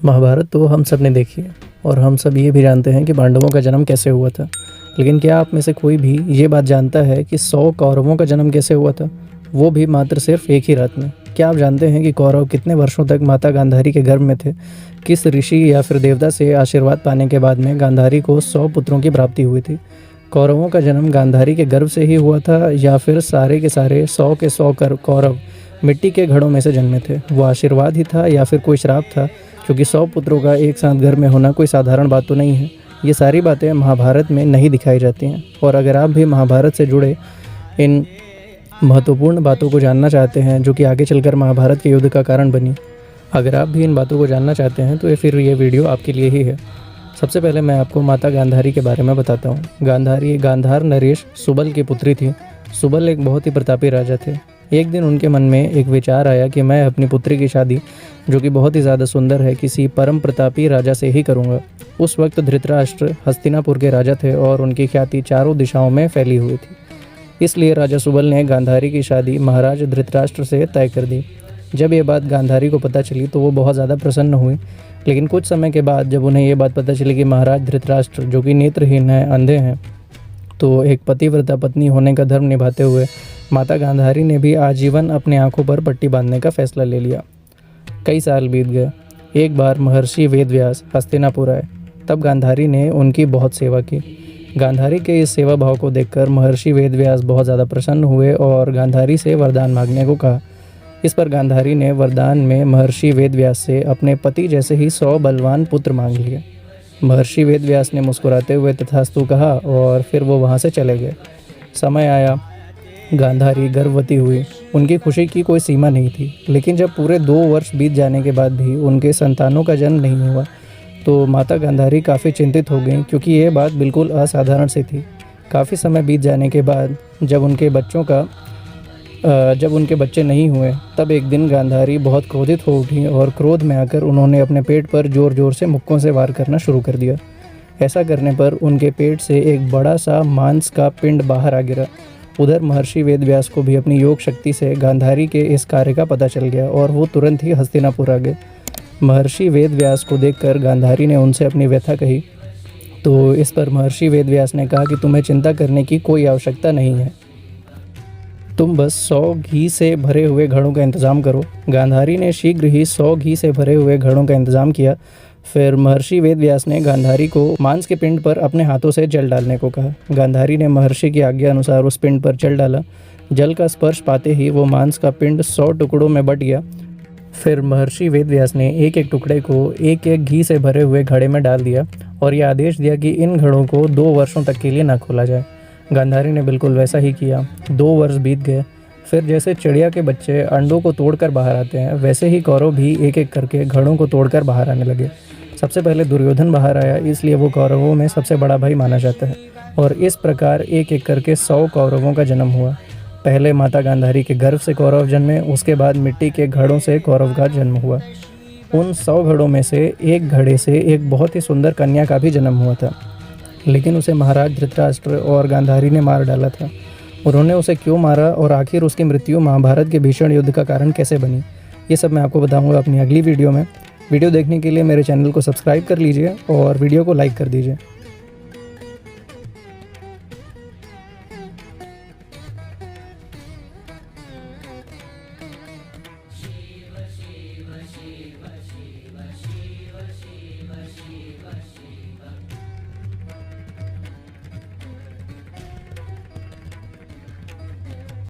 महाभारत तो हम सब ने देखी है और हम सब ये भी जानते हैं कि पांडवों का जन्म कैसे हुआ था। लेकिन क्या आप में से कोई भी ये बात जानता है कि 100 कौरवों का जन्म कैसे हुआ था, वो भी मात्र सिर्फ एक ही रात में। क्या आप जानते हैं कि कौरव कितने वर्षों तक माता गांधारी के गर्भ में थे? किस ऋषि या फिर देवता से आशीर्वाद पाने के बाद में गांधारी को 100 पुत्रों की प्राप्ति हुई थी? कौरवों का जन्म गांधारी के गर्भ से ही हुआ था या फिर सारे के सारे 100 के 100 कौरव मिट्टी के घड़ों में से जन्मे थे? वो आशीर्वाद ही था या फिर कोई श्राप था? क्योंकि 100 पुत्रों का एक साथ घर में होना कोई साधारण बात तो नहीं है। ये सारी बातें महाभारत में नहीं दिखाई जाती हैं। और अगर आप भी महाभारत से जुड़े इन महत्वपूर्ण बातों को जानना चाहते हैं जो कि आगे चलकर महाभारत के युद्ध का कारण बनी, अगर आप भी इन बातों को जानना चाहते हैं तो फिर ये वीडियो आपके लिए ही है। सबसे पहले मैं आपको माता गांधारी के बारे में बताता हूँ। गांधारी गांधार नरेश सुबल की पुत्री थी। सुबल एक बहुत ही प्रतापी राजा थे। एक दिन उनके मन में एक विचार आया कि मैं अपनी पुत्री की शादी, जो कि बहुत ही ज़्यादा सुंदर है, किसी परम प्रतापी राजा से ही करूँगा। उस वक्त धृतराष्ट्र हस्तिनापुर के राजा थे और उनकी ख्याति चारों दिशाओं में फैली हुई थी। इसलिए राजा सुबल ने गांधारी की शादी महाराज धृतराष्ट्र से तय कर दी। जब ये बात गांधारी को पता चली तो वो बहुत ज़्यादा प्रसन्न हुई। लेकिन कुछ समय के बाद जब उन्हें ये बात पता चली कि महाराज धृतराष्ट्र, जो कि नेत्रहीन हैं, अंधे हैं, तो एक पतिव्रता पत्नी होने का धर्म निभाते हुए माता गांधारी ने भी आजीवन अपने आंखों पर पट्टी बांधने का फैसला ले लिया। कई साल बीत गए। एक बार महर्षि वेदव्यास हस्तिनापुर आए। तब गांधारी ने उनकी बहुत सेवा की। गांधारी के इस सेवा भाव को देखकर महर्षि वेदव्यास बहुत ज़्यादा प्रसन्न हुए और गांधारी से वरदान मांगने को कहा। इस पर गांधारी ने वरदान में महर्षि वेदव्यास से अपने पति जैसे ही 100 बलवान पुत्र मांग लिए। महर्षि वेदव्यास ने मुस्कुराते हुए तथास्तु कहा और फिर वो वहाँ से चले गए। समय आया, गांधारी गर्भवती हुई। उनकी खुशी की कोई सीमा नहीं थी। लेकिन जब पूरे 2 वर्ष बीत जाने के बाद भी उनके संतानों का जन्म नहीं हुआ तो माता गांधारी काफ़ी चिंतित हो गईं, क्योंकि ये बात बिल्कुल असाधारण सी थी। काफ़ी समय बीत जाने के बाद जब उनके बच्चे नहीं हुए, तब एक दिन गांधारी बहुत क्रोधित हो उठी और क्रोध में आकर उन्होंने अपने पेट पर ज़ोर ज़ोर से मुक्कों से वार करना शुरू कर दिया। ऐसा करने पर उनके पेट से एक बड़ा सा मांस का पिंड बाहर आ गिरा। उधर महर्षि वेदव्यास को भी अपनी योग शक्ति से गांधारी के इस कार्य का पता चल गया और वो तुरंत ही हस्तिनापुर आ गए। महर्षि वेदव्यास को देखकर गांधारी ने उनसे अपनी व्यथा कही। तो इस पर महर्षि वेदव्यास ने कहा कि तुम्हें चिंता करने की कोई आवश्यकता नहीं है, तुम बस 100 घी से भरे हुए घड़ों का इंतज़ाम करो। गांधारी ने शीघ्र ही 100 घी से भरे हुए घड़ों का इंतज़ाम किया। फिर महर्षि वेदव्यास ने गांधारी को मांस के पिंड पर अपने हाथों से जल डालने को कहा। गांधारी ने महर्षि की आज्ञा अनुसार उस पिंड पर जल डाला। जल का स्पर्श पाते ही वो मांस का पिंड 100 टुकड़ों में बट गया। फिर महर्षि वेदव्यास ने एक एक टुकड़े को एक एक घी से भरे हुए घड़े में डाल दिया और यह आदेश दिया कि इन घड़ों को 2 वर्षों तक के लिए न खोला जाए। गांधारी ने बिल्कुल वैसा ही किया। 2 वर्ष बीत गए। फिर जैसे चिड़िया के बच्चे अंडों को तोड़कर बाहर आते हैं, वैसे ही कौरव भी एक एक करके घड़ों को तोड़कर बाहर आने लगे। सबसे पहले दुर्योधन बाहर आया, इसलिए वो कौरवों में सबसे बड़ा भाई माना जाता है। और इस प्रकार एक एक करके 100 कौरवों का जन्म हुआ। पहले माता गांधारी के गर्भ से कौरव जन्मे, उसके बाद मिट्टी के घड़ों से कौरव का जन्म हुआ। उन 100 घड़ों में से एक घड़े से एक बहुत ही सुंदर कन्या का भी जन्म हुआ था। लेकिन उसे महाराज धृतराष्ट्र और गांधारी ने मार डाला था। उन्होंने उसे क्यों मारा और आखिर उसकी मृत्यु महाभारत के भीषण युद्ध का कारण कैसे बनी, ये सब मैं आपको बताऊंगा अपनी अगली वीडियो में। वीडियो देखने के लिए मेरे चैनल को सब्सक्राइब कर लीजिए और वीडियो को लाइक कर दीजिए।